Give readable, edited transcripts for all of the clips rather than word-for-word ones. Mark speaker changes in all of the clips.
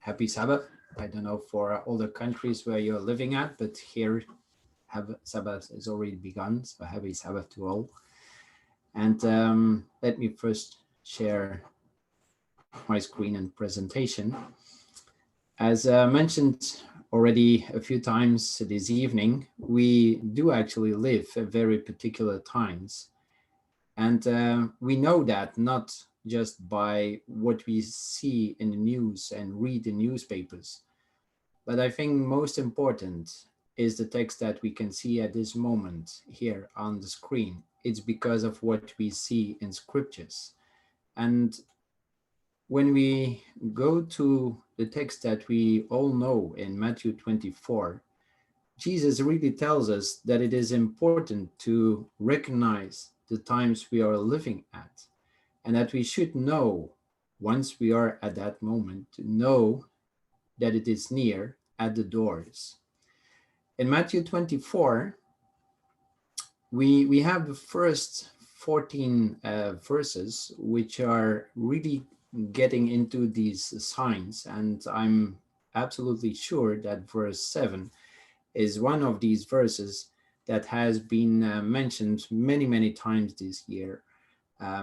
Speaker 1: happy Sabbath. I don't know for all the countries where you're living at, but here Sabbath is already begun. So happy Sabbath to all. And let me first share my screen and presentation. As mentioned already a few times this evening, we do actually live at very particular times. And we know that not just by what we see in the news and read in newspapers, but I think most important is the text that we can see at this moment here on the screen. It's because of what we see in scriptures. And when we go to the text that we all know in Matthew 24, Jesus really tells us that it is important to recognize the times we are living at, and that we should know, once we are at that moment, to know that it is near at the doors. In Matthew 24, we have the first 14 verses, which are really getting into these signs. And I'm absolutely sure that verse 7 is one of these verses that has been mentioned many, many times this year,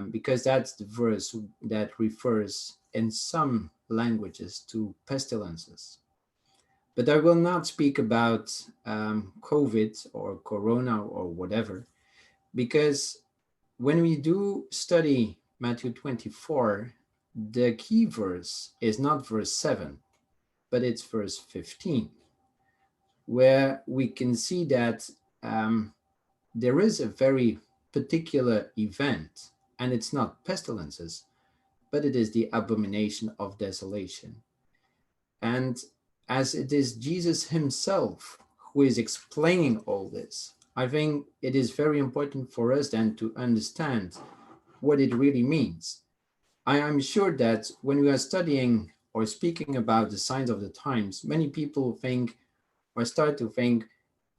Speaker 1: because that's the verse that refers in some languages to pestilences. But I will not speak about COVID or Corona or whatever, because when we do study Matthew 24, the key verse is not verse 7, but it's verse 15, where we can see that there is a very particular event, and it's not pestilences, but it is the abomination of desolation. And as it is Jesus himself who is explaining all this, I think it is very important for us then to understand what it really means. I am sure that when we are studying or speaking about the signs of the times, many people think or start to think,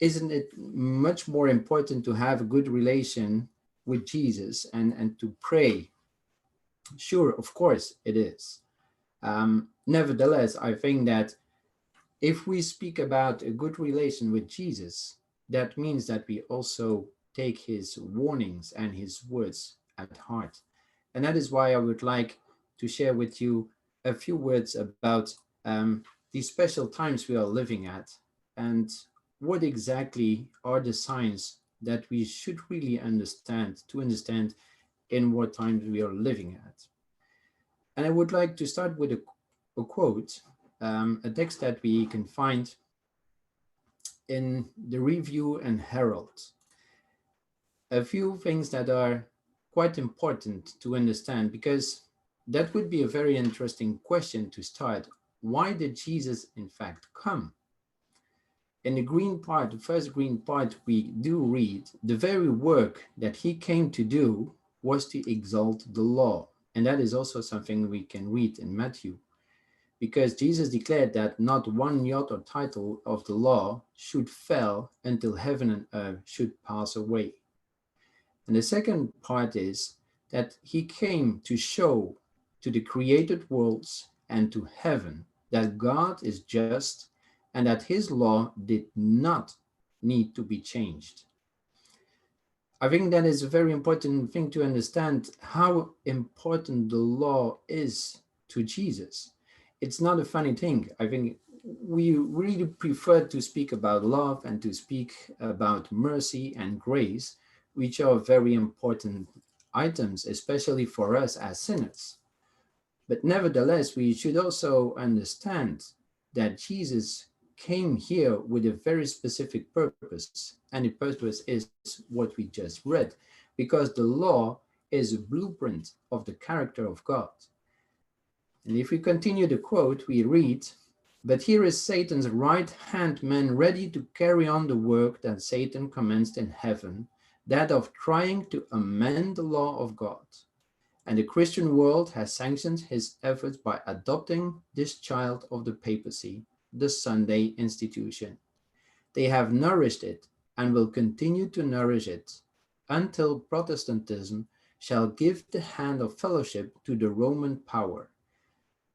Speaker 1: isn't it much more important to have a good relation with Jesus and to pray? Sure, of course it is. Nevertheless, I think that if we speak about a good relation with Jesus, that means that we also take his warnings and his words at heart. And that is why I would like to share with you a few words about these special times we are living at, and what exactly are the signs that we should really understand to understand in what times we are living at. And I would like to start with a quote, a text that we can find in the Review and Herald. A few things that are quite important to understand, because that would be a very interesting question to start. Why did Jesus in fact come? In the green part, the first green part, we do read, the very work that he came to do was to exalt the law. And that is also something we can read in Matthew, because Jesus declared that not one jot or tittle of the law should fail until heaven and earth should pass away. And the second part is that he came to show to the created worlds and to heaven that God is just and that his law did not need to be changed. I think that is a very important thing to understand, how important the law is to Jesus. It's not a funny thing. I think we really prefer to speak about love and to speak about mercy and grace, which are very important items, especially for us as sinners. But nevertheless, we should also understand that Jesus came here with a very specific purpose, and the purpose is what we just read, because the law is a blueprint of the character of God. And if we continue the quote, we read, "But here is Satan's right-hand man ready to carry on the work that Satan commenced in heaven, that of trying to amend the law of God. And the Christian world has sanctioned his efforts by adopting this child of the papacy, the Sunday institution. They have nourished it and will continue to nourish it until Protestantism shall give the hand of fellowship to the Roman power.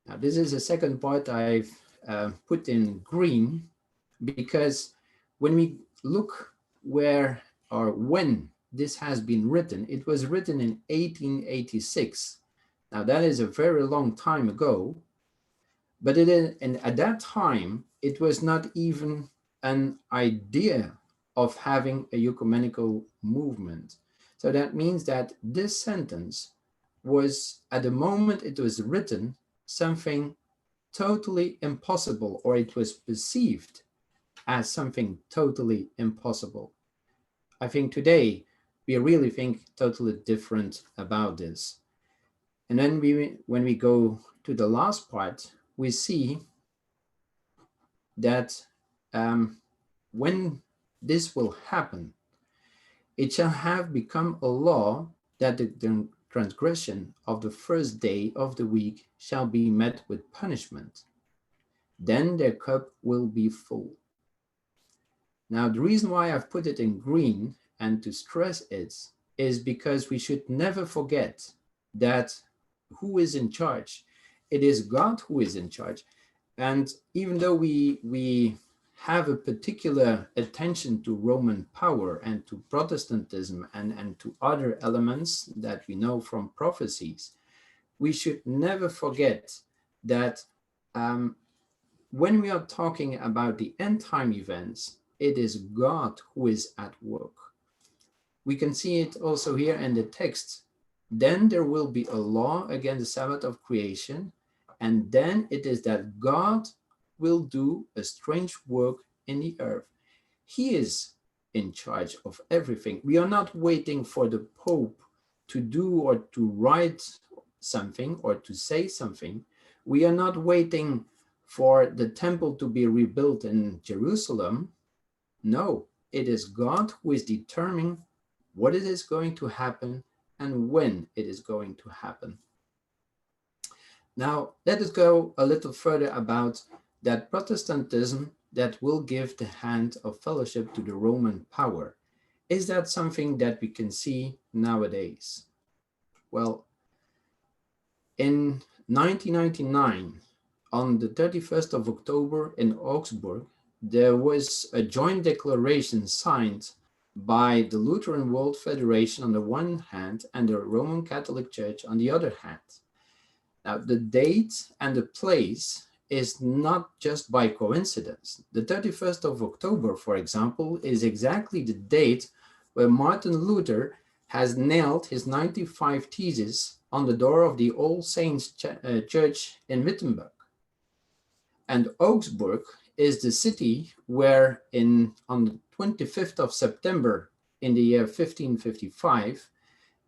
Speaker 1: Now, this is the second part I've put in green, because when we look where or when this has been written, it was written in 1886. Now, that is a very long time ago, but it is, and at that time, it was not even an idea of having a ecumenical movement. So that means that this sentence was, at the moment it was written, something totally impossible, or it was perceived as something totally impossible. I think today we really think totally different about this. And then when we go to the last part, we see that when this will happen, it shall have become a law that the transgression of the first day of the week shall be met with punishment. Then their cup will be full. Now, the reason why I've put it in green and to stress it is because we should never forget that who is in charge? It is God who is in charge. And even though we have a particular attention to Roman power and to Protestantism and to other elements that we know from prophecies, we should never forget that when we are talking about the end time events, it is God who is at work. We can see it also here in the text. Then there will be a law against the Sabbath of creation, and then it is that God will do a strange work in the earth. He is in charge of everything. We are not waiting for the Pope to do or to write something or to say something. We are not waiting for the temple to be rebuilt in Jerusalem. No, it is God who is determining what it is going to happen and when it is going to happen. Now, let us go a little further about that Protestantism that will give the hand of fellowship to the Roman power. Is that something that we can see nowadays? Well, in 1999, on the 31st of October in Augsburg, there was a joint declaration signed by the Lutheran World Federation on the one hand and the Roman Catholic Church on the other hand. Now, the date and the place is not just by coincidence. The 31st of October, for example, is exactly the date where Martin Luther has nailed his 95 Theses on the door of the All Saints Church in Wittenberg. And Augsburg is the city where on the 25th of September in the year 1555,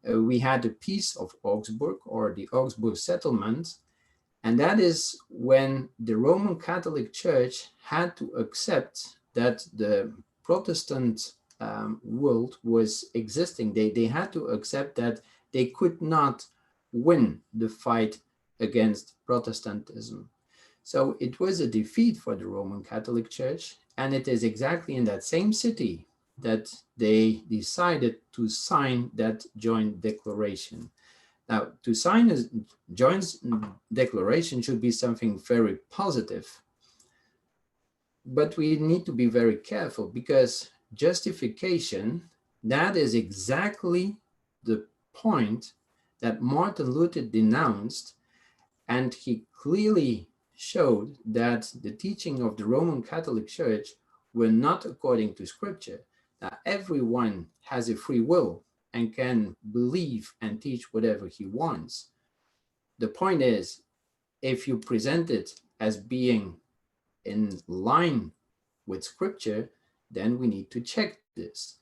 Speaker 1: we had the Peace of Augsburg, or the Augsburg Settlement, and that is when the Roman Catholic Church had to accept that the Protestant world was existing. They had to accept that they could not win the fight against Protestantism. So it was a defeat for the Roman Catholic Church, and it is exactly in that same city that they decided to sign that joint declaration. Now, to sign a joint declaration should be something very positive, but we need to be very careful, because justification, that is exactly the point that Martin Luther denounced, and he clearly showed that the teaching of the Roman Catholic Church were not according to Scripture. Now, everyone has a free will and can believe and teach whatever he wants. The point is, if you present it as being in line with Scripture, then we need to check this.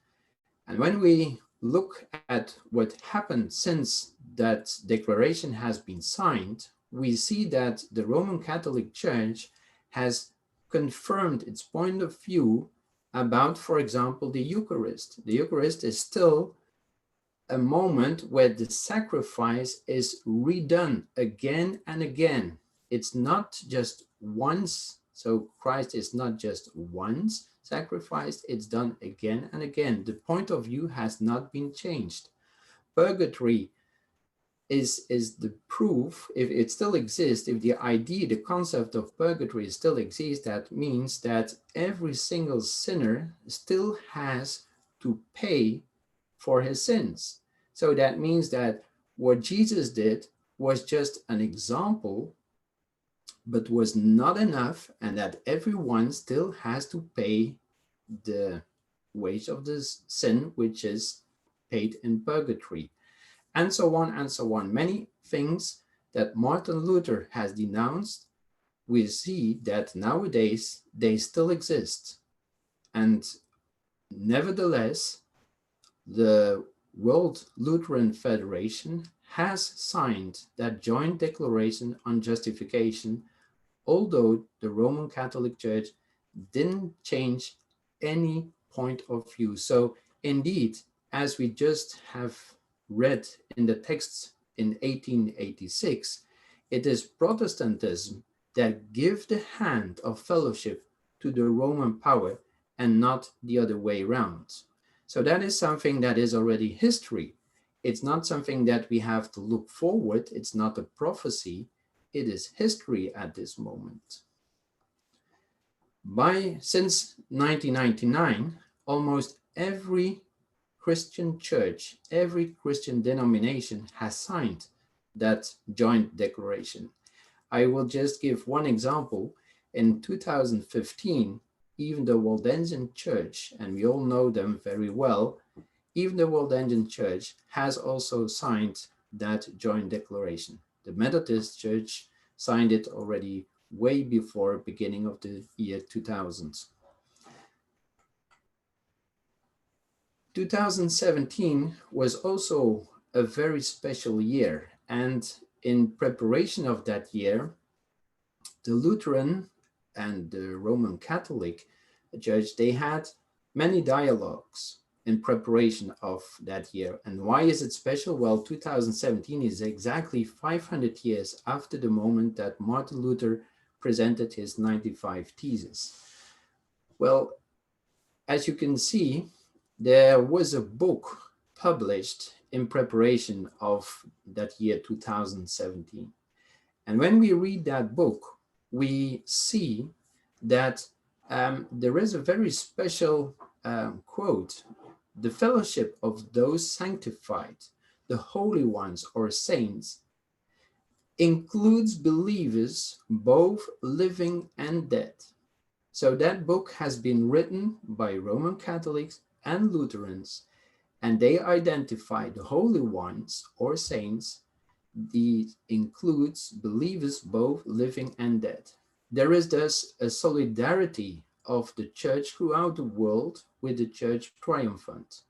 Speaker 1: And when we look at what happened since that declaration has been signed, we see that the Roman Catholic Church has confirmed its point of view about, for example, the Eucharist. The Eucharist is still a moment where the sacrifice is redone again and again. It's not just once. So Christ is not just once sacrificed, it's done again and again. The point of view has not been changed. Purgatory is the proof, if it still exists, if the idea, the concept of purgatory still exists, that means that every single sinner still has to pay for his sins. So that means that what Jesus did was just an example, but was not enough, and that everyone still has to pay the wage of this sin, which is paid in purgatory, and so on and so on. Many things that Martin Luther has denounced, we see that nowadays they still exist. And nevertheless, the World Lutheran Federation has signed that joint declaration on justification, although the Roman Catholic Church didn't change any point of view. So indeed, as we just have read in the texts in 1886, it is Protestantism that give the hand of fellowship to the Roman power and not the other way around. So that is something that is already history. It's not something that we have to look forward. It's not a prophecy. It is history at this moment. Since 1999, almost every Christian church, every Christian denomination has signed that joint declaration. I will just give one example. In 2015, even the Waldensian Church, and we all know them very well, even the Waldensian Church has also signed that joint declaration. The Methodist Church signed it already way before beginning of the year 2000. 2017 was also a very special year, and in preparation of that year, the Lutheran and the Roman Catholic Church, they had many dialogues in preparation of that year. And why is it special? Well, 2017 is exactly 500 years after the moment that Martin Luther presented his 95 Theses. Well, as you can see, there was a book published in preparation of that year 2017. And when we read that book, we see that there is a very special quote: "The fellowship of those sanctified, the holy ones or saints, includes believers both living and dead." So that book has been written by Roman Catholics and Lutherans, and they identify the holy ones or saints. These includes believers both living and dead. There is thus a solidarity of the church throughout the world with the church triumphant.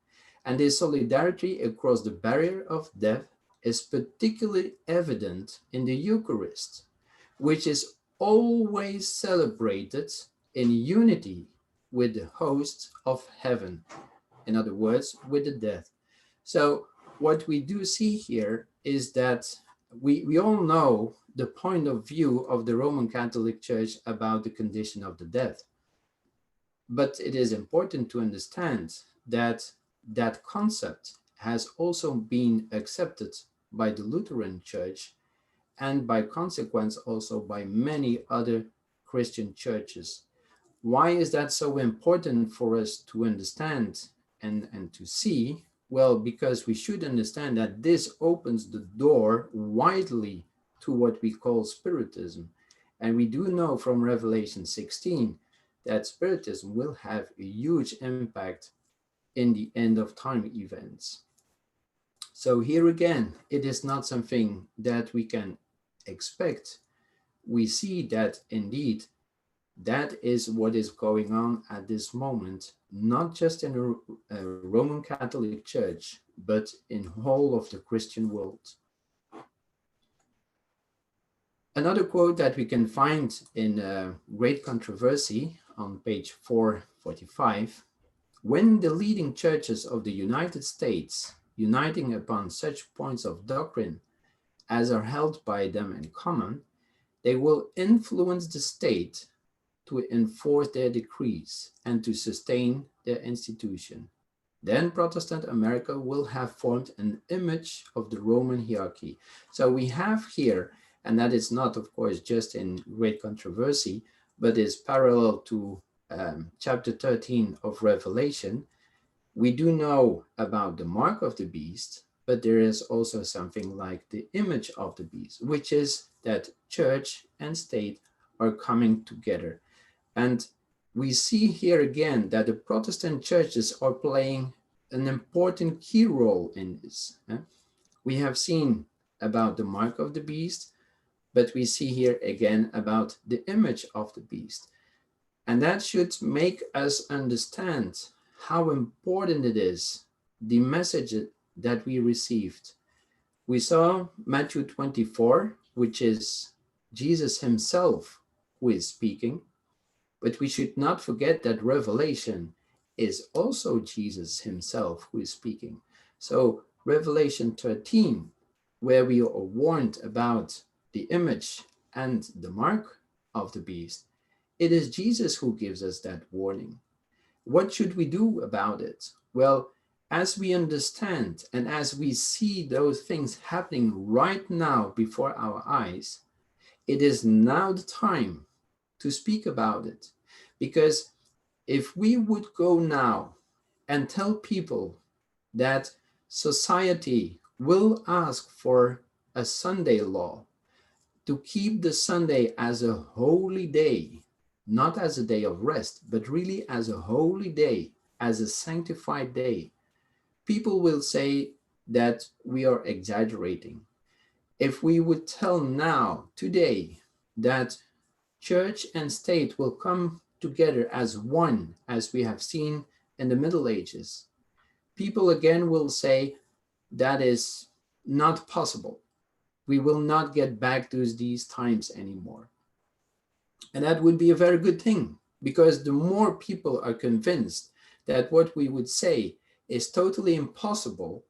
Speaker 1: And this solidarity across the barrier of death is particularly evident in the Eucharist, which is always celebrated in unity with the host of heaven. In other words, with the dead. So what we do see here is that we all know the point of view of the Roman Catholic Church about the condition of the dead. But it is important to understand that that concept has also been accepted by the Lutheran Church, and by consequence also by many other Christian churches. Why is that so important for us to understand and to see? Well, because we should understand that this opens the door widely to what we call Spiritism. And we do know from Revelation 16 that Spiritism will have a huge impact in the end of time events. So here again, it is not something that we can expect. We see that indeed that is what is going on at this moment, not just in a Roman Catholic Church, but in whole of the Christian world. Another quote that we can find in Great Controversy on page 445: "When the leading churches of the United States, uniting upon such points of doctrine as are held by them in common, they will influence the state to enforce their decrees and to sustain their institution." then Protestant America will have formed an image of the Roman hierarchy. So we have here, and that is not, of course, just in great controversy, but is parallel to chapter 13 of Revelation. We do know about the mark of the beast, but there is also something like the image of the beast, which is that church and state are coming together. And we see here again that the Protestant churches are playing an important key role in this. We have seen about the mark of the beast, but we see here again about the image of the beast. And that should make us understand how important it is, the message that we received. We saw Matthew 24, which is Jesus himself who is speaking, but we should not forget that Revelation is also Jesus himself who is speaking. So Revelation 13, where we are warned about the image and the mark of the beast, it is Jesus who gives us that warning. What should we do about it? Well, as we understand and as we see those things happening right now before our eyes, it is now the time to speak about it. Because if we would go now and tell people that society will ask for a Sunday law to keep the Sunday as a holy day, not as a day of rest, but really as a holy day, as a sanctified day, people will say that we are exaggerating. If we would tell now, today, that church and state will come together as one, as we have seen in the Middle Ages, people again will say that is not possible. We will not get back to these times anymore. And that would be a very good thing, because the more people are convinced that what we would say is totally impossible,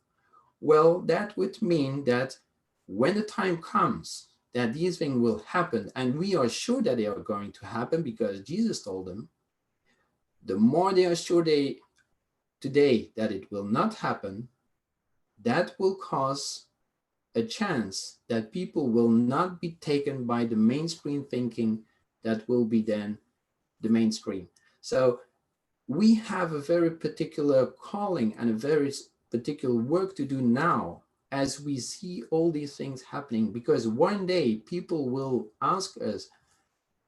Speaker 1: well, that would mean that when the time comes that these things will happen, and we are sure that they are going to happen because Jesus told them, the more they are sure today that it will not happen, that will cause a chance that people will not be taken by the mainstream thinking that will be then the mainstream. So we have a very particular calling and a very particular work to do now as we see all these things happening, because one day people will ask us,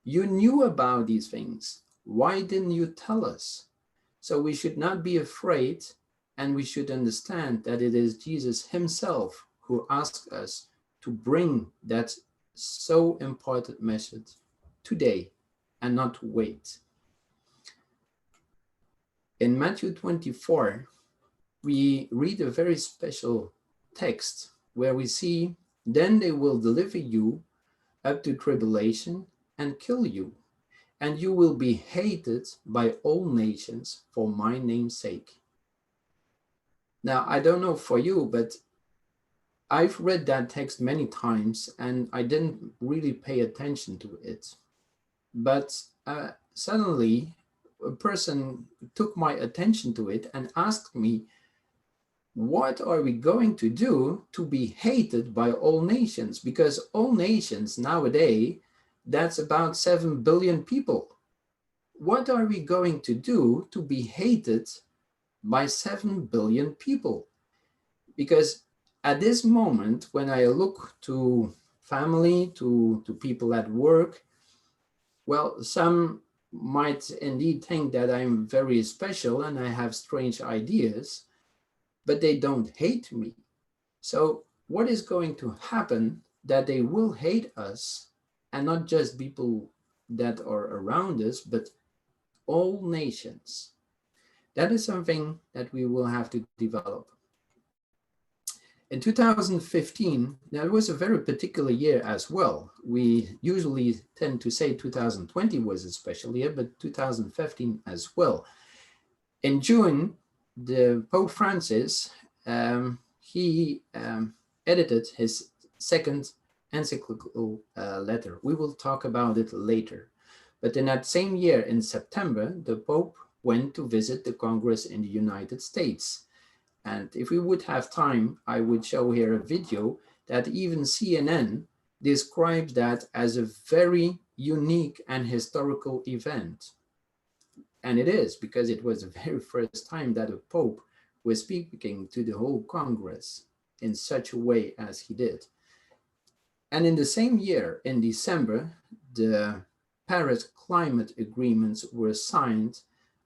Speaker 1: you knew about these things, why didn't you tell us? So we should not be afraid, and we should understand that it is Jesus himself who asks us to bring that so important message today and not to wait. In Matthew 24, we read a very special text where we see, then they will deliver you up to tribulation and kill you, and you will be hated by all nations for my name's sake. Now, I don't know for you, but I've read that text many times and I didn't really pay attention to it. But suddenly, a person took my attention to it and asked me, what are we going to do to be hated by all nations? Because all nations nowadays, that's about 7 billion people. What are we going to do to be hated by 7 billion people? Because at this moment, when I look to family, to people at work, well, some might indeed think that I'm very special and I have strange ideas, but they don't hate me. So what is going to happen that they will hate us, and not just people that are around us, but all nations? That is something that we will have to develop. In 2015, that was a very particular year as well. We usually tend to say 2020 was a special year, but 2015 as well. In June, the Pope Francis, he edited his second encyclical letter. We will talk about it later. But in that same year, in September, the Pope went to visit the Congress in the United States. And if we would have time, I would show here a video that even CNN describes that as a very unique and historical event. And it is, because it was the very first time that a Pope was speaking to the whole Congress in such a way as he did. And in the same year, in December, the Paris Climate Agreements were signed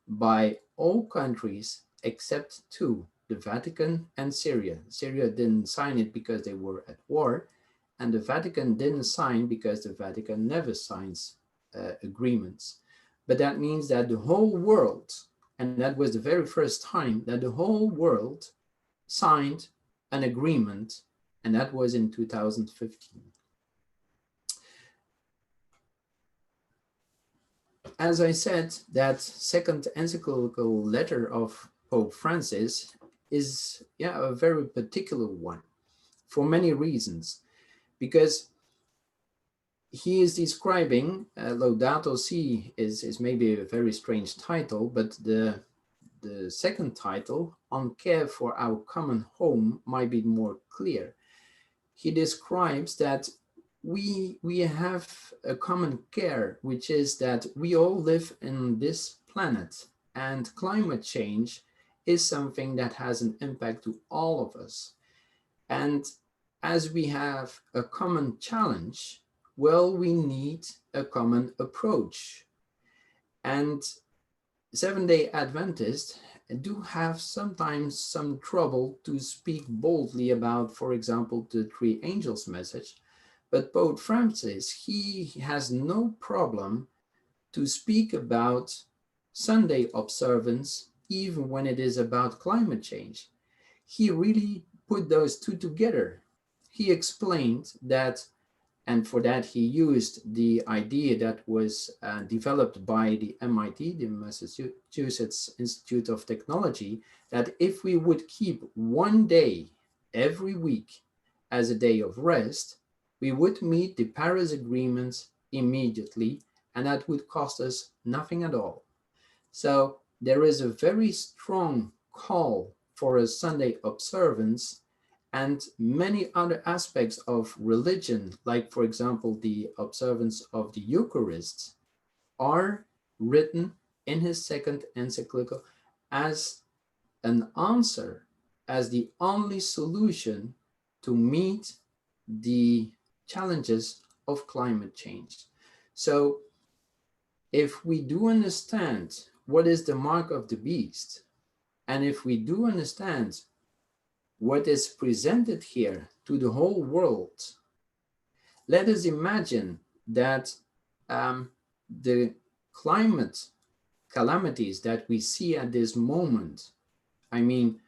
Speaker 1: by all countries except two, the Vatican and Syria. Syria didn't sign it because they were at war, and the Vatican didn't sign because the Vatican never signs agreements. But that means that the whole world, and that was the very first time that the whole world signed an agreement, and that was in 2015. As I said, that second encyclical letter of Pope Francis is a very particular one for many reasons, because he is describing, Laudato Si is maybe a very strange title, but the second title, On Care for Our Common Home, might be more clear. He describes that we have a common care, which is that we all live in this planet, and climate change is something that has an impact to all of us. And as we have a common challenge, well, we need a common approach. And Seventh-day Adventists do have sometimes some trouble to speak boldly about, for example, the three angels message. But Pope Francis, he has no problem to speak about Sunday observance, even when it is about climate change. He really put those two together. He explained that, and for that he used the idea that was developed by the MIT, the Massachusetts Institute of Technology, that if we would keep one day every week as a day of rest, we would meet the Paris agreements immediately, and that would cost us nothing at all. So there is a very strong call for a Sunday observance, and many other aspects of religion, like, for example, the observance of the Eucharist, are written in his second encyclical as an answer, as the only solution to meet the challenges of climate change. So if we do understand what is the mark of the beast, and if we do understand what is presented here to the whole world, let us imagine that the climate calamities that we see at this moment, I mean,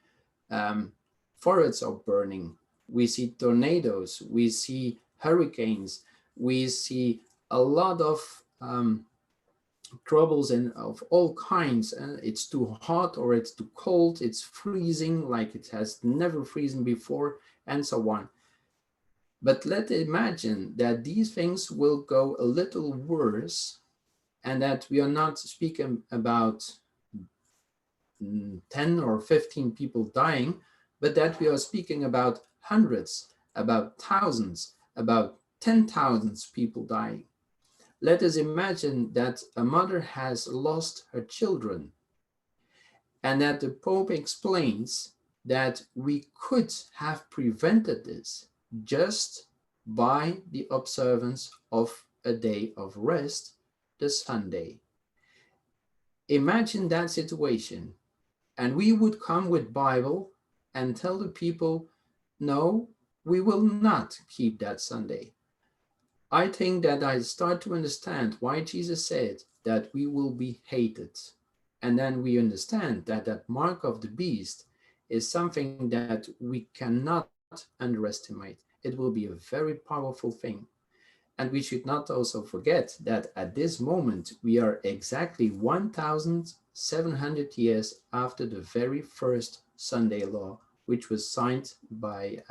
Speaker 1: forests are burning, we see tornadoes, we see hurricanes, we see a lot of troubles of all kinds. It's too hot or it's too cold, it's freezing like it has never frozen before, and so on. But let's imagine that these things will go a little worse, and that we are not speaking about 10 or 15 people dying, but that we are speaking about hundreds, about thousands, about 10,000 people dying. Let us imagine that a mother has lost her children, and that the Pope explains that we could have prevented this just by the observance of a day of rest, the Sunday. Imagine that situation, and we would come with Bible and tell the people, no, we will not keep that Sunday. I think that I start to understand why Jesus said that we will be hated. And then we understand that that mark of the beast is something that we cannot underestimate. It will be a very powerful thing. And we should not also forget that at this moment, we are exactly 1,700 years after the very first Sunday law, which was signed by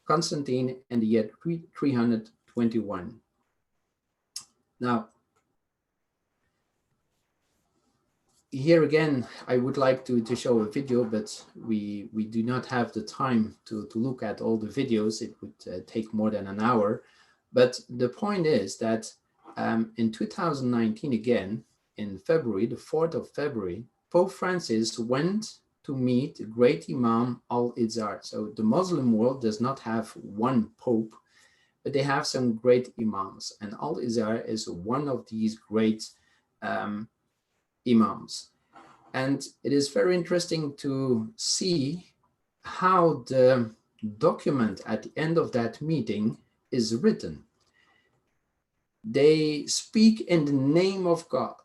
Speaker 1: Constantine in the year 321. Now, here again, I would like to show a video, but we do not have the time to look at all the videos. It would take more than an hour. But the point is that in 2019, again, in February, the 4th of February, Pope Francis went to meet the great Imam al-Izar. So the Muslim world does not have one Pope, but they have some great Imams. And al-Izar is one of these great Imams. And it is very interesting to see how the document at the end of that meeting is written. They speak in the name of God,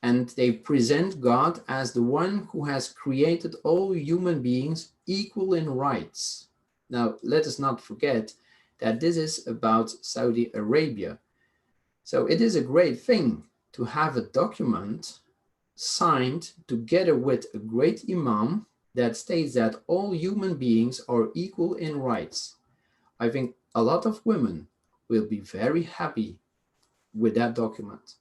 Speaker 1: and they present God as the one who has created all human beings equal in rights. Now, let us not forget that this is about Saudi Arabia. So it is a great thing to have a document signed together with a great imam that states that all human beings are equal in rights. I think a lot of women will be very happy with that document.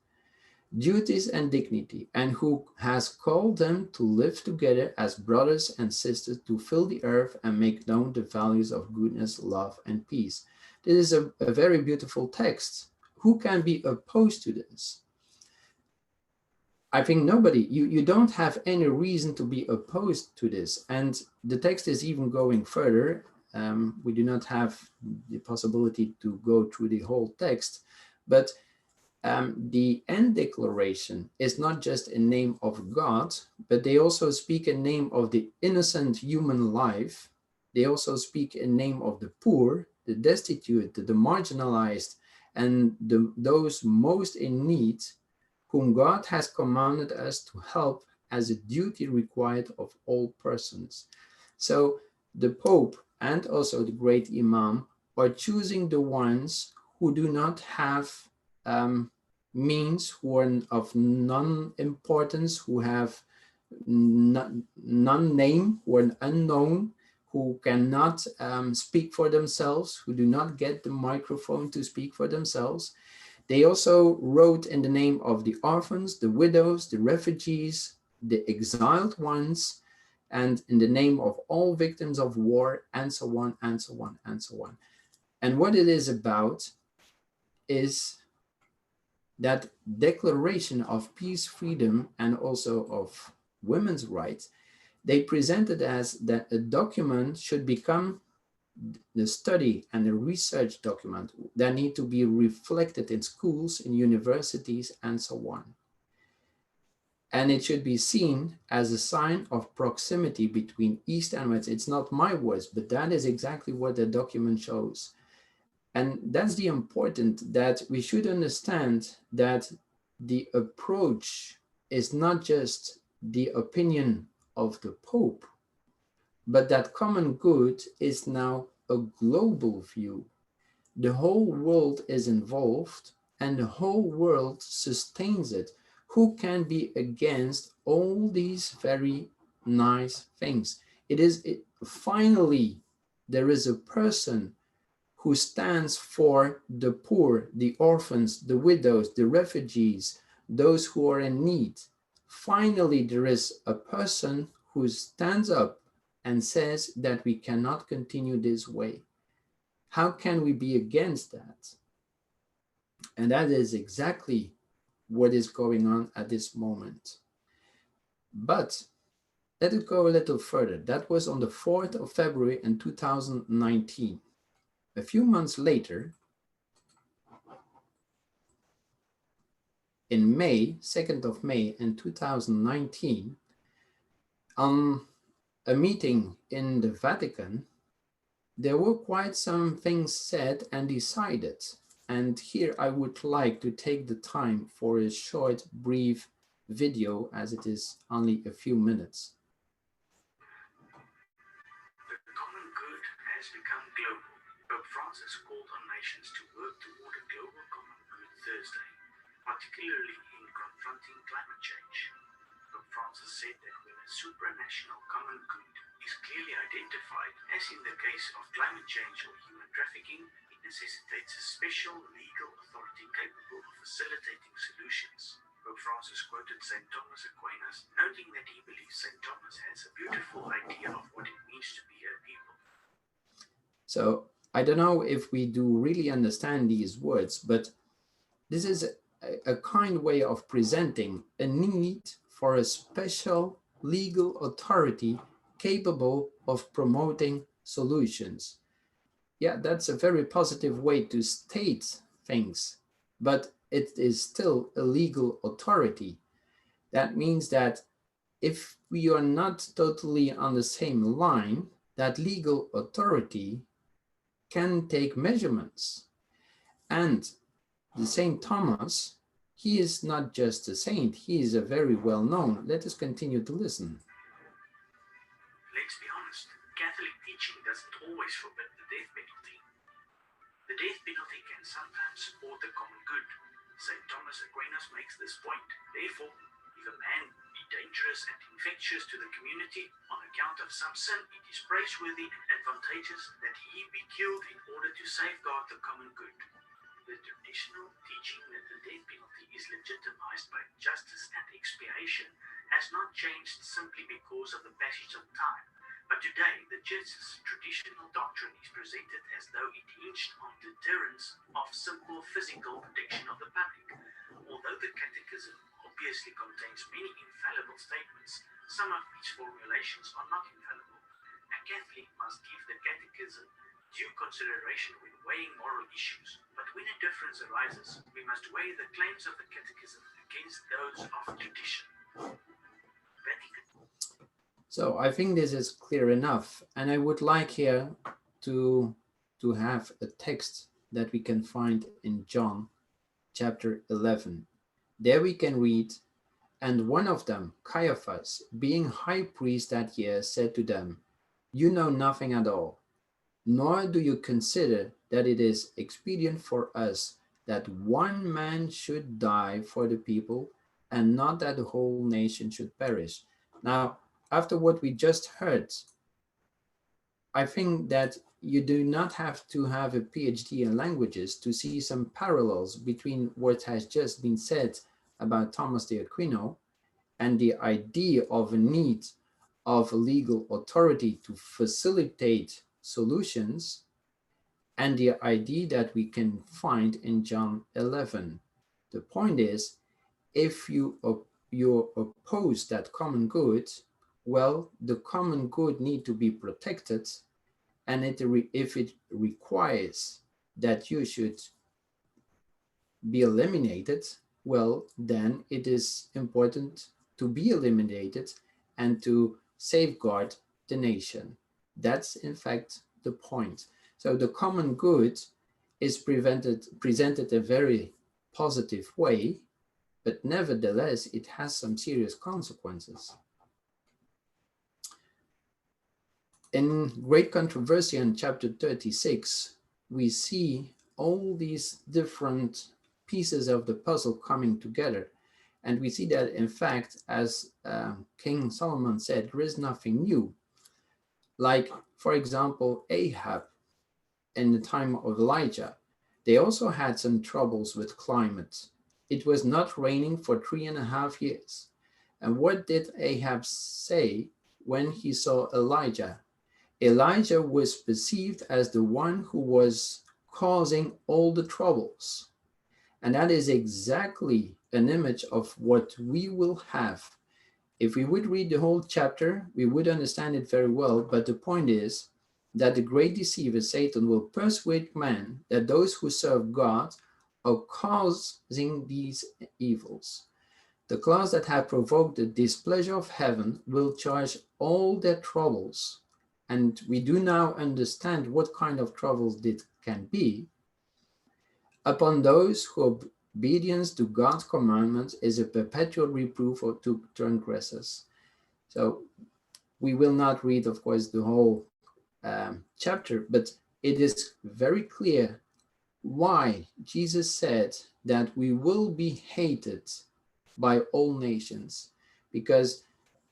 Speaker 1: Duties and dignity, and who has called them to live together as brothers and sisters to fill the earth and make known the values of goodness, love, and peace. This is a very beautiful text. Who can be opposed to this? I think nobody. You don't have any reason to be opposed to this. And the text is even going further. We do not have the possibility to go through the whole text, but the end declaration is not just in name of God, but they also speak in name of the innocent human life. They also speak in name of the poor, the destitute, the marginalized, and those most in need, whom God has commanded us to help as a duty required of all persons. So the Pope and also the great Imam are choosing the ones who do not have means, who are of non-importance, who have non-name, who are unknown, who cannot speak for themselves, who do not get the microphone to speak for themselves. They also wrote in the name of the orphans, the widows, the refugees, the exiled ones, and in the name of all victims of war, and so on, and so on, and so on. And what it is about is that declaration of peace, freedom, and also of women's rights. They presented as that a document should become the study and the research document that need to be reflected in schools, in universities, and so on. And it should be seen as a sign of proximity between East and West. It's not my words, but that is exactly what the document shows. And that's the important, that we should understand that the approach is not just the opinion of the Pope, but that common good is now a global view. The whole world is involved and the whole world sustains it. Who can be against all these very nice things? Finally, there is a person who stands for the poor, the orphans, the widows, the refugees, those who are in need. Finally, there is a person who stands up and says that we cannot continue this way. How can we be against that? And that is exactly what is going on at this moment. But let us go a little further. That was on the 4th of February in 2019. A few months later, in May, 2nd of May in 2019, on a meeting in the Vatican, there were quite some things said and decided. And here I would like to take the time for a short, brief video, as it is only a few minutes.
Speaker 2: The common good has become global. Pope Francis called on nations to work toward a global common good Thursday, particularly in confronting climate change. Pope Francis said that when a supranational common good is clearly identified, as in the case of climate change or human trafficking, it necessitates a special legal authority capable of facilitating solutions. Pope Francis quoted St. Thomas Aquinas, noting that he believes St. Thomas has a beautiful idea of what it means to be a people.
Speaker 1: So I don't know if we do really understand these words, but this is a kind way of presenting a need for a special legal authority capable of promoting solutions. Yeah, that's a very positive way to state things, but it is still a legal authority. That means that if we are not totally on the same line, that legal authority can take measurements. And the Saint Thomas, he is not just a saint, he is a very well known. Let us continue to listen.
Speaker 2: Let's be honest, Catholic teaching doesn't always forbid the death penalty. The death penalty can sometimes support the common good. St. Thomas Aquinas makes this point. Therefore, if a man be dangerous and infectious to the community on account of some sin, it is praiseworthy and advantageous that he be killed in order to safeguard the common good. The traditional teaching that the death penalty is legitimized by justice and expiation has not changed simply because of the passage of time. But today, the Church's traditional doctrine is presented as though it hinged on deterrence of simple physical protection of the public. Although the Catechism obviously contains many infallible statements, some of its formulations are not infallible. A Catholic must give the Catechism due consideration when weighing moral issues, but when a difference arises, we must weigh the claims of the Catechism against those of tradition.
Speaker 1: So I think this is clear enough, and I would like here to have a text that we can find in John chapter 11. There we can read, "And one of them, Caiaphas, being high priest that year, said to them, 'You know nothing at all, nor do you consider that it is expedient for us that one man should die for the people, and not that the whole nation should perish.'" Now, after what we just heard, I think that you do not have to have a PhD in languages to see some parallels between what has just been said about Thomas de Aquino and the idea of a need of a legal authority to facilitate solutions, and the idea that we can find in John 11. The point is, if you oppose that common good, well, the common good need to be protected, and if it requires that you should be eliminated, well, then it is important to be eliminated and to safeguard the nation. That's in fact the point. So the common good is presented a very positive way, but nevertheless, it has some serious consequences. In Great Controversy in chapter 36, we see all these different pieces of the puzzle coming together. And we see that, in fact, as King Solomon said, there is nothing new. Like, for example, Ahab in the time of Elijah, they also had some troubles with climate. It was not raining for 3.5 years. And what did Ahab say when he saw Elijah? Elijah was perceived as the one who was causing all the troubles. And that is exactly an image of what we will have. If we would read the whole chapter, we would understand it very well. But the point is that the great deceiver, Satan, will persuade man that those who serve God are causing these evils. The class that have provoked the displeasure of heaven will charge all their troubles. And we do now understand what kind of troubles it can be upon those whose obedience to God's commandments is a perpetual reproof to transgressors. So we will not read, of course, the whole chapter, but it is very clear why Jesus said that we will be hated by all nations, because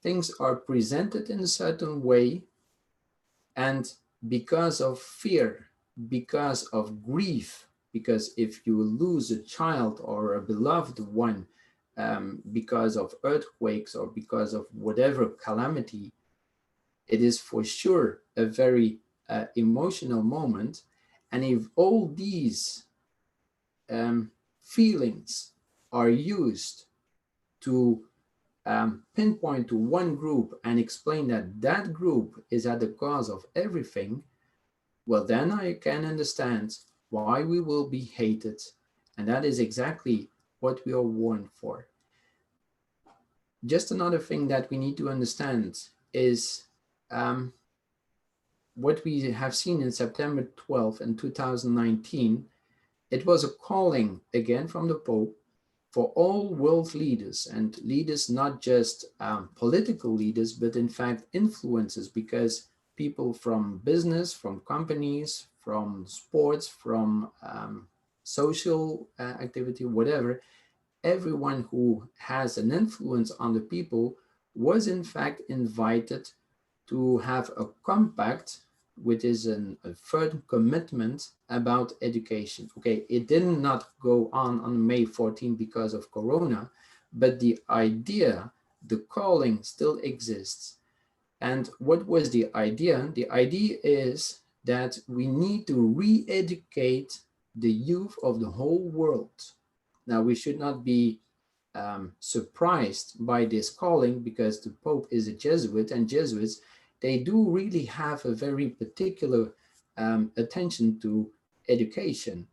Speaker 1: things are presented in a certain way, and because of fear, because of grief, because if you lose a child or a beloved one, because of earthquakes or because of whatever calamity, it is for sure a very emotional moment. And if all these feelings are used to pinpoint to one group and explain that that group is at the cause of everything, well, then I can understand why we will be hated. And that is exactly what we are warned for. Just another thing that we need to understand is um, what we have seen in September 12th in 2019. It was a calling again from the Pope for all world leaders, and leaders not just political leaders, but in fact influencers, because people from business, from companies, from sports, from social activity, whatever, everyone who has an influence on the people was in fact invited to have a compact, which is a firm commitment about education. Okay, it did not go on May 14 because of Corona, but the idea, the calling still exists. And what was the idea? The idea is that we need to re-educate the youth of the whole world. Now, we should not be surprised by this calling, because the Pope is a Jesuit, and Jesuits, they do really have a very particular attention to education.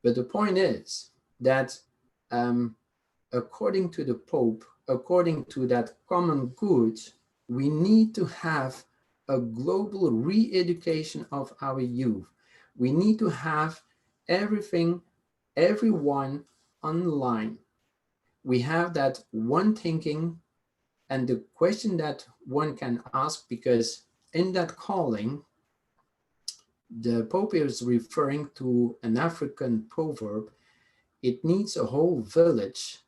Speaker 1: But the point is that um, according to the Pope, according to that common good, we need to have a global re-education of our youth. We need to have everything, everyone online. We have that one thinking, and the question that one can ask, because in that calling, the Pope is referring to an African proverb: it needs a whole village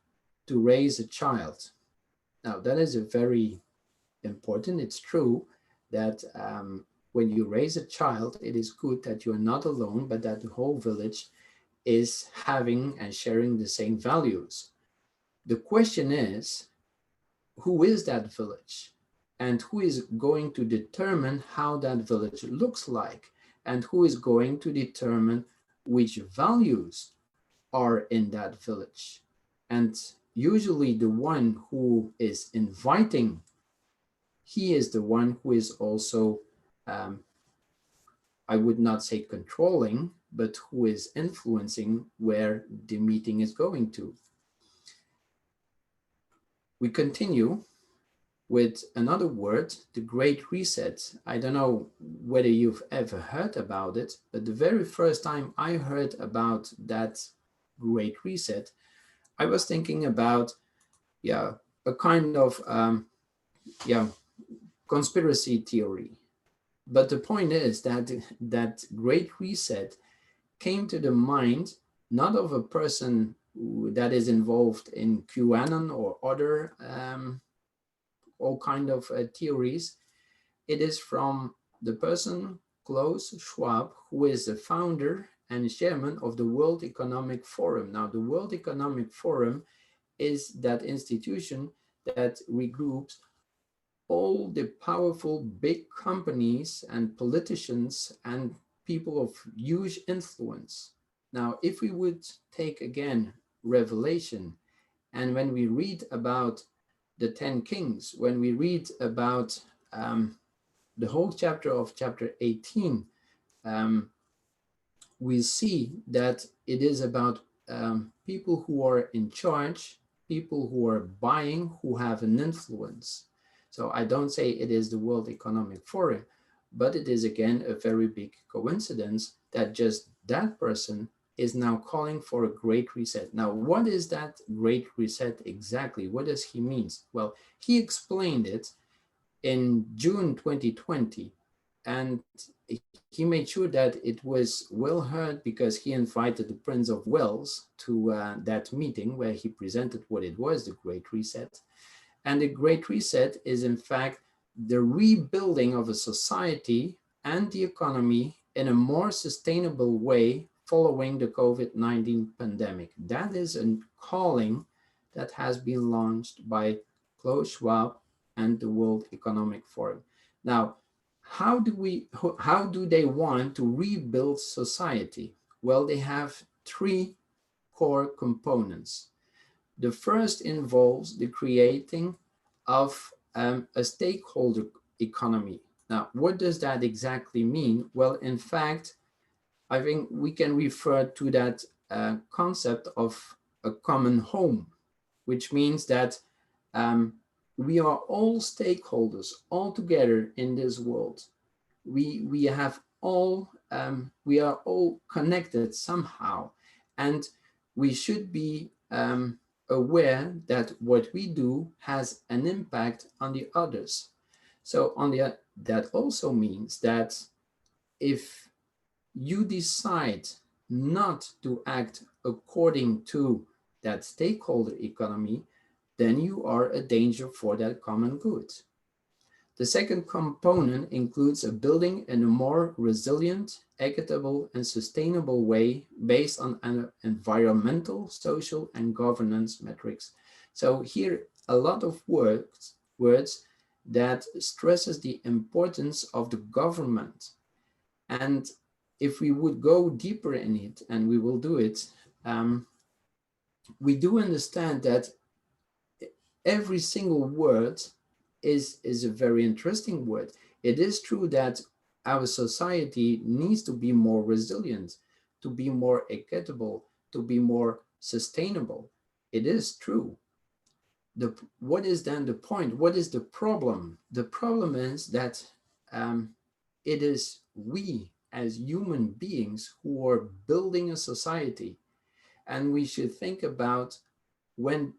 Speaker 1: to raise a child. Now, that is a very important. It's true that when you raise a child, it is good that you're not alone, but that the whole village is having and sharing the same values. The question is, who is that village? And who is going to determine how that village looks like? And who is going to determine which values are in that village? And usually the one who is inviting, he is the one who is also, um, I would not say controlling, but who is influencing where the meeting is going to. We continue with another word, the Great Reset. I don't know whether you've ever heard about it, but the very first time I heard about that Great Reset, I was thinking about, yeah, a kind of, yeah, conspiracy theory. But the point is that that Great Reset came to the mind not of a person that is involved in QAnon or other all kind of theories. It is from the person Klaus Schwab, who is the founder and chairman of the World Economic Forum. Now, the World Economic Forum is that institution that regroups all the powerful big companies and politicians and people of huge influence. Now, if we would take again Revelation, and when we read about the 10 kings, when we read about the whole chapter of chapter 18, um, we see that it is about people who are in charge, people who are buying, who have an influence. So I don't say it is the World Economic Forum, but it is again a very big coincidence that just that person is now calling for a great reset. Now, what is that great reset exactly? What does he mean? Well, he explained it in June 2020, and he made sure that it was well heard because he invited the Prince of Wales to that meeting where he presented what it was, the Great Reset. And the Great Reset is in fact the rebuilding of a society and the economy in a more sustainable way following the COVID-19 pandemic. That is a calling that has been launched by Klaus Schwab and the World Economic Forum. Now, how do they want to rebuild society? Well, they have three core components. The first involves the creating of a stakeholder economy. Now, what does that exactly mean? Well, in fact, I think we can refer to that concept of a common home, which means that um, we are all stakeholders all together in this world. We have all we are all connected somehow, and we should be aware that what we do has an impact on the others. So that also means that if you decide not to act according to that stakeholder economy, then you are a danger for that common good. The second component includes a building in a more resilient, equitable, and sustainable way based on environmental, social, and governance metrics. So here, a lot of words that stresses the importance of the government. And if we would go deeper in it, and we will do it, we do understand that every single word is a very interesting word. It is true that our society needs to be more resilient, to be more equitable, to be more sustainable. It is true. What is then the point? What is the problem? The problem is that um, it is we as human beings who are building a society. And we should think about when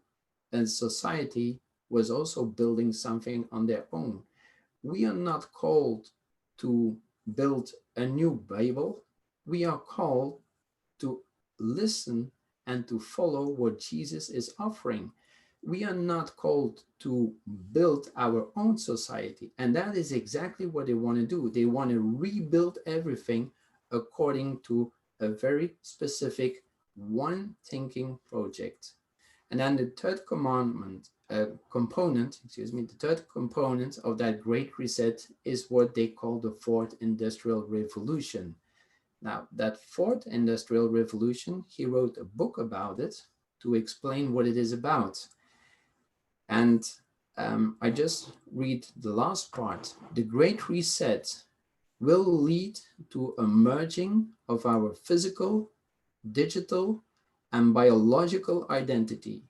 Speaker 1: a society was also building something on their own. We are not called to build a new Bible. We are called to listen and to follow what Jesus is offering. We are not called to build our own society. And that is exactly what they want to do. They want to rebuild everything according to a very specific one thinking project. And then the third the third component of that great reset is what they call the fourth industrial revolution. Now, that fourth industrial revolution, he wrote a book about it to explain what it is about. And I just read the last part. The great reset will lead to a merging of our physical, digital, and biological identity.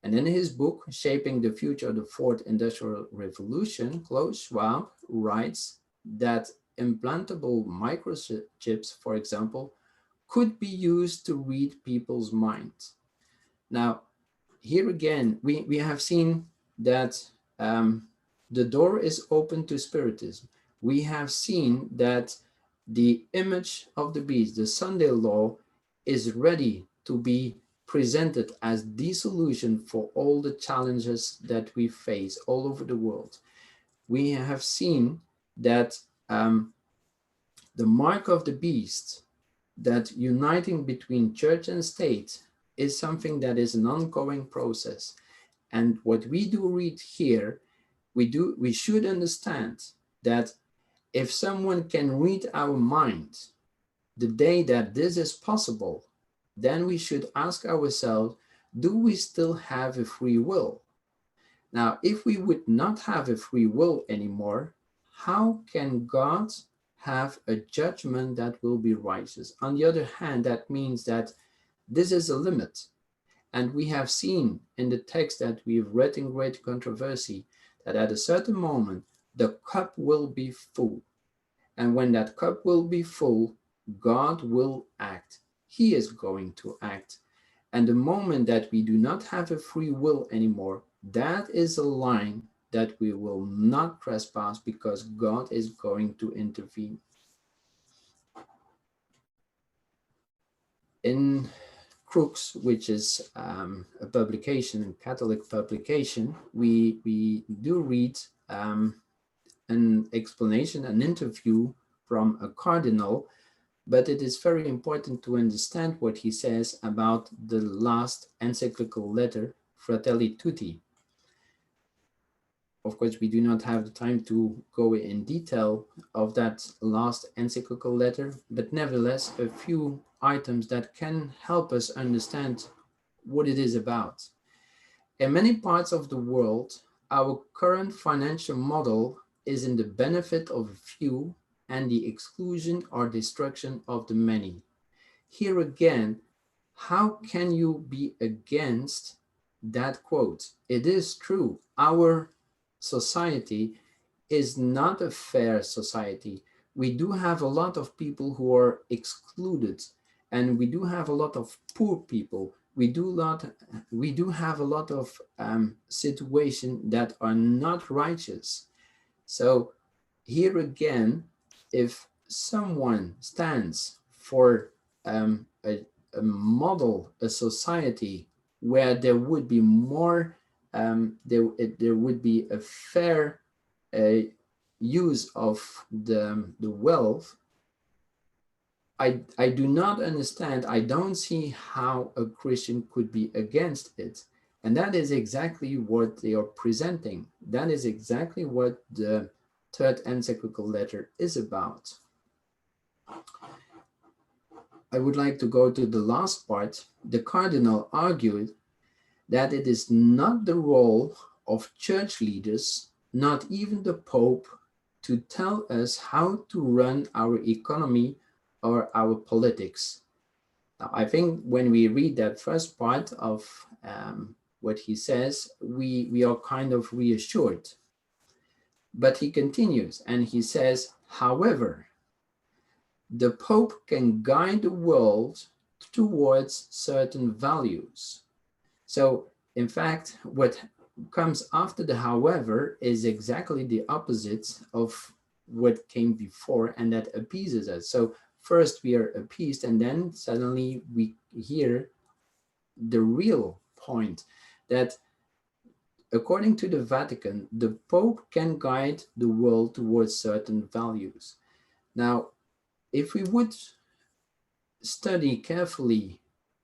Speaker 1: And in his book, Shaping the Future of the Fourth Industrial Revolution, Klaus Schwab writes that implantable microchips, for example, could be used to read people's minds. Now, here again, we have seen that the door is open to spiritism. We have seen that the image of the beast, the Sunday law, is ready to be presented as the solution for all the challenges that we face all over the world. We have seen that the mark of the beast, that uniting between church and state, is something that is an ongoing process. And what we do read here, we should understand that if someone can read our mind the day that this is possible, then we should ask ourselves, do we still have a free will? Now, if we would not have a free will anymore, how can God have a judgment that will be righteous? On the other hand, that means that this is a limit. And we have seen in the text that we've read in great controversy that at a certain moment, the cup will be full. And when that cup will be full, God will act. He is going to act. And the moment that we do not have a free will anymore, that is a line that we will not trespass because God is going to intervene. In Crooks, which is a publication, a Catholic publication, we do read an explanation, an interview from a cardinal, but it is very important to understand what he says about the last encyclical letter Fratelli Tutti. Of course, we do not have the time to go in detail of that last encyclical letter, but nevertheless, a few items that can help us understand what it is about. In many parts of the world, our current financial model is in the benefit of a few and the exclusion or destruction of the many. Here again, how can you be against that quote? It is true, our society is not a fair society. We do have a lot of people who are excluded, and we do have a lot of poor people. We do have a lot of situations that are not righteous. So here again, if someone stands for a model, a society where there would be more, there would be a fair use of the wealth, I do not understand, I don't see how a Christian could be against it. And that is exactly what they are presenting. That is exactly what the third encyclical letter is about. I would like to go to the last part. The cardinal argued that it is not the role of church leaders, not even the Pope, to tell us how to run our economy or our politics. Now, I think when we read that first part of what he says, we are kind of reassured. But he continues and he says, however, the Pope can guide the world towards certain values. So, in fact, what comes after the however is exactly the opposite of what came before, and that appeases us. So, first we are appeased, and then suddenly we hear the real point that according to the Vatican, the Pope can guide the world towards certain values. Now, if we would study carefully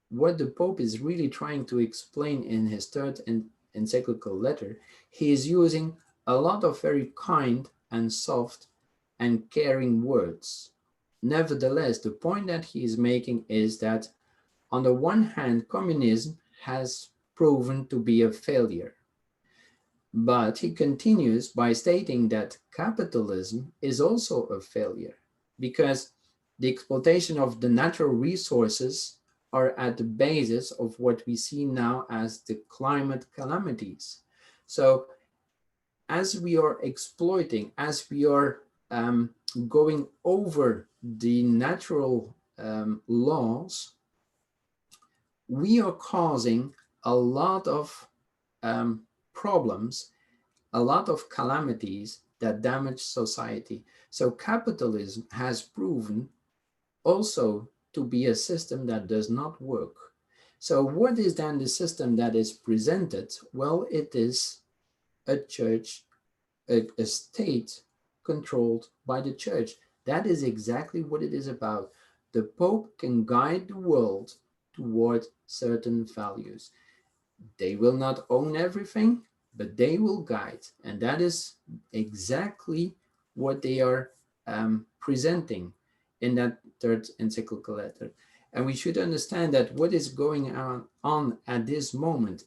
Speaker 1: what the Pope is really trying to explain in his third encyclical letter, he is using a lot of very kind and soft and caring words. Nevertheless, the point that he is making is that on the one hand, communism has proven to be a failure. But he continues by stating that capitalism is also a failure because the exploitation of the natural resources are at the basis of what we see now as the climate calamities. So as we are exploiting, as we are going over the natural laws, we are causing a lot of problems, a lot of calamities that damage society. So capitalism has proven also to be a system that does not work. So what is then the system that is presented? Well, it is a church, a state controlled by the church. That is exactly what it is about. The Pope can guide the world toward certain values. They will not own everything, but they will guide. And that is exactly what they are presenting in that third encyclical letter. And we should understand that what is going on at this moment,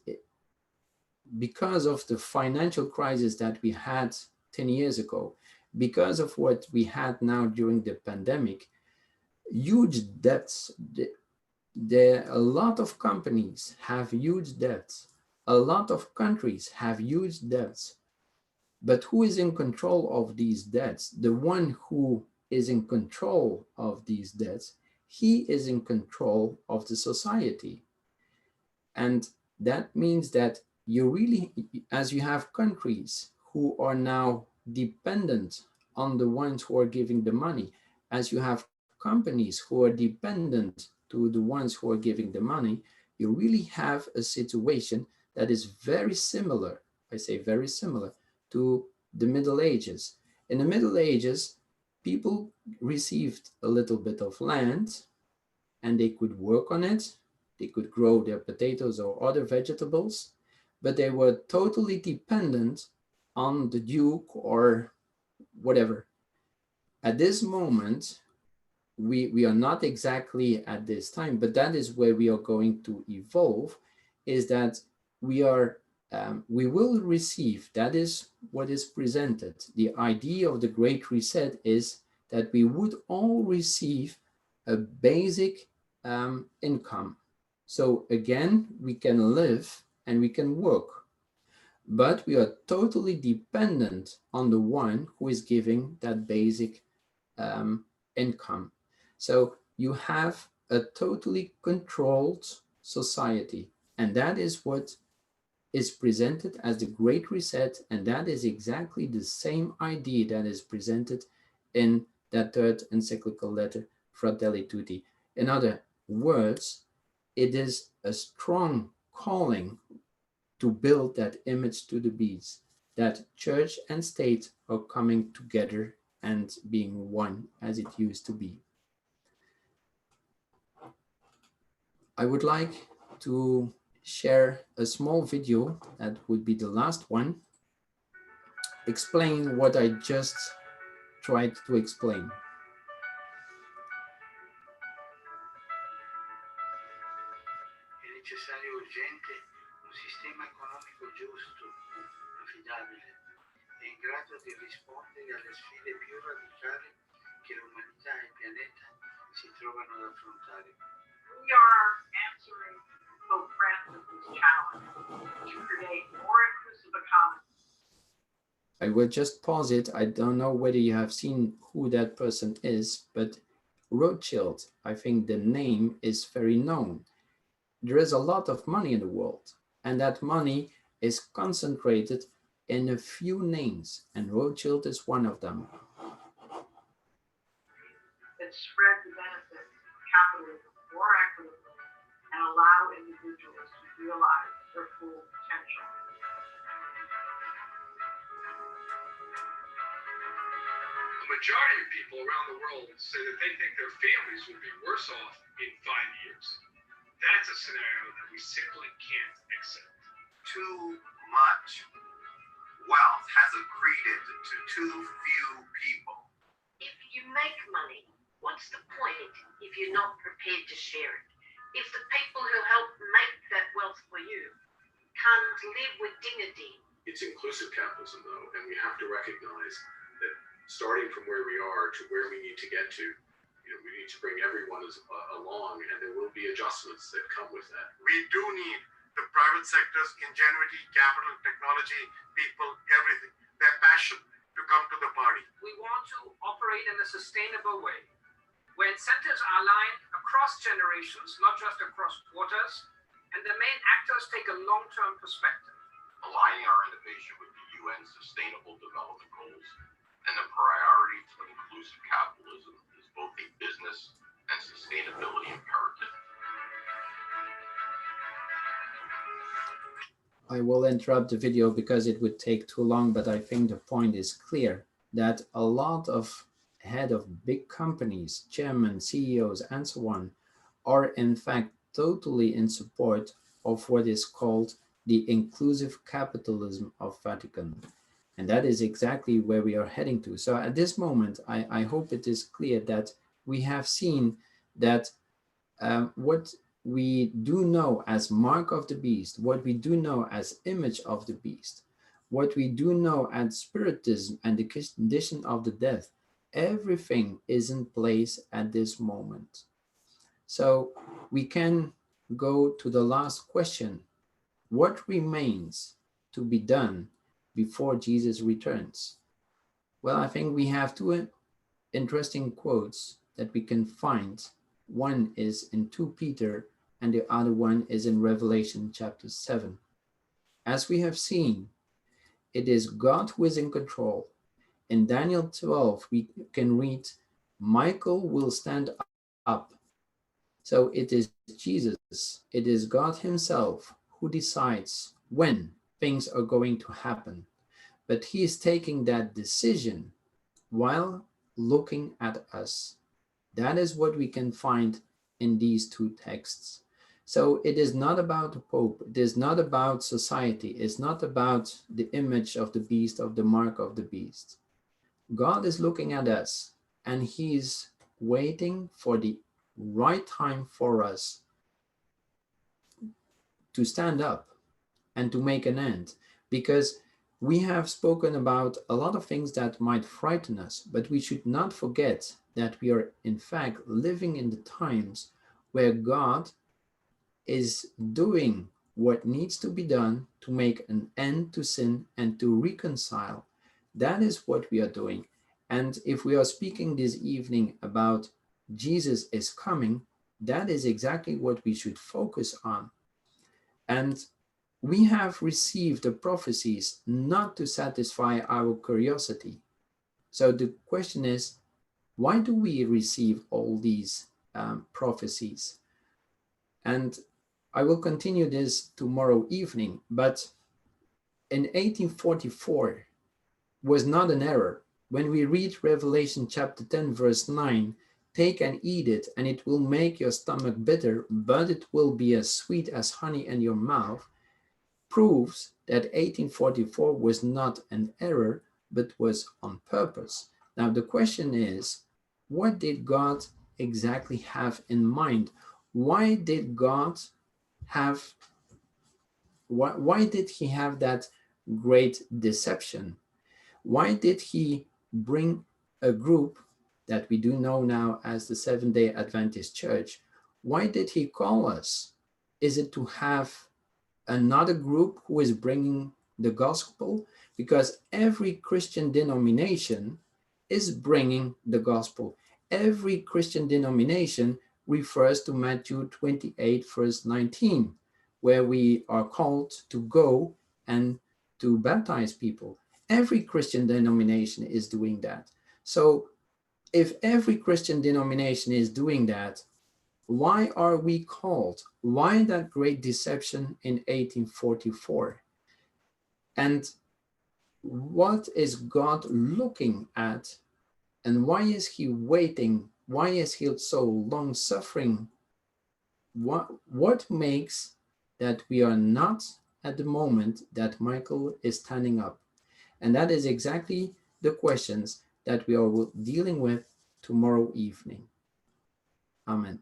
Speaker 1: because of the financial crisis that we had 10 years ago, because of what we had now during the pandemic, huge debts. A lot of companies have huge debts. A lot of countries have huge debts. But who is in control of these debts? The one who is in control of these debts, he is in control of the society. And that means that you really, as you have countries who are now dependent on the ones who are giving the money, as you have companies who are dependent to the ones who are giving the money, you really have a situation that is very similar, I say very similar, to the Middle Ages. In the Middle Ages, people received a little bit of land and they could work on it. They could grow their potatoes or other vegetables, but they were totally dependent on the Duke or whatever. At this moment, we are not exactly at this time, but that is where we are going to evolve, is that we will receive, that is what is presented. The idea of the Great Reset is that we would all receive a basic income. So again, we can live and we can work, but we are totally dependent on the one who is giving that basic income. So you have a totally controlled society, and that is what is presented as the Great Reset, and that is exactly the same idea that is presented in that third encyclical letter, Fratelli Tutti. In other words, it is a strong calling to build that image to the beast, that church and state are coming together and being one as it used to be. I would like to share a small video that would be the last one, explain what I just tried to explain.
Speaker 2: È necessario urgente un sistema economico giusto, affidabile e in grado di rispondere alle sfide più radicali che l'umanità e il pianeta si trovano ad affrontare.
Speaker 3: We are answering Pope Francis's challenge to create more inclusive economy.
Speaker 1: I will just pause it. I don't know whether you have seen who that person is, but Rothschild, I think the name is very known. There is a lot of money in the world, and that money is concentrated in a few names, and Rothschild is one of them.
Speaker 3: That spread the benefits of capitalism more equitably and allow individuals to realize their full potential.
Speaker 4: The majority of people around the world say that they think their families will be worse off in 5 years. That's a scenario that we simply can't accept.
Speaker 5: Too much wealth has accreted to too few people.
Speaker 6: If you make money, what's the point if you're not prepared to share it? If the people who help make that wealth for you can't live with dignity?
Speaker 4: It's inclusive capitalism, though, and we have to recognize that starting from where we are to where we need to get to, we need to bring everyone along, and there will be adjustments that come with that.
Speaker 5: We do need the private sector's ingenuity, capital, technology, people, everything, their passion to come to the party.
Speaker 7: We want to operate in a sustainable way, where incentives are aligned across generations, not just across quarters, and the main actors take a long-term perspective.
Speaker 5: Aligning our innovation with the UN's Sustainable Development Goals and the priorities of inclusive capitalism is both a business and sustainability imperative.
Speaker 1: I will interrupt the video because it would take too long, but I think the point is clear that a lot of head of big companies, chairmen, CEOs, and so on, are in fact totally in support of what is called the inclusive capitalism of Vatican. And that is exactly where we are heading to. So at this moment, I hope it is clear that we have seen that what we do know as mark of the beast, what we do know as image of the beast, what we do know as spiritism and the condition of the death, everything is in place at this moment. So we can go to the last question. What remains to be done before Jesus returns? Well, I think we have two interesting quotes that we can find. One is in 2 Peter and the other one is in Revelation chapter 7. As we have seen, it is God who is in control. In Daniel 12, we can read, Michael will stand up. So it is Jesus, it is God himself who decides when things are going to happen. But he is taking that decision while looking at us. That is what we can find in these two texts. So it is not about the Pope. It is not about society. It's not about the image of the beast, of the mark of the beast. God is looking at us, and he's waiting for the right time for us to stand up and to make an end, because we have spoken about a lot of things that might frighten us, but we should not forget that we are in fact living in the times where God is doing what needs to be done to make an end to sin and to reconcile. That is what we are doing. And if we are speaking this evening about Jesus is coming, that is exactly what we should focus on. And we have received the prophecies not to satisfy our curiosity. So the question is, why do we receive all these prophecies? And I will continue this tomorrow evening, but in 1844 was not an error. When we read Revelation chapter 10, verse 9, take and eat it, and it will make your stomach bitter, but it will be as sweet as honey in your mouth, proves that 1844 was not an error, but was on purpose. Now the question is, what did God exactly have in mind? Why did God have, why did he have that great deception? Why did he bring a group that we do know now as the Seventh-day Adventist Church? Why did he call us? Is it to have another group who is bringing the gospel? Because every Christian denomination is bringing the gospel. Every Christian denomination refers to Matthew 28, verse 19, where we are called to go and to baptize people. Every Christian denomination is doing that. So if every Christian denomination is doing that, why are we called? Why that great deception in 1844? And what is God looking at? And why is he waiting? Why is he so long suffering? What makes that we are not at the moment that Michael is standing up? And that is exactly the questions that we are dealing with tomorrow evening. Amen.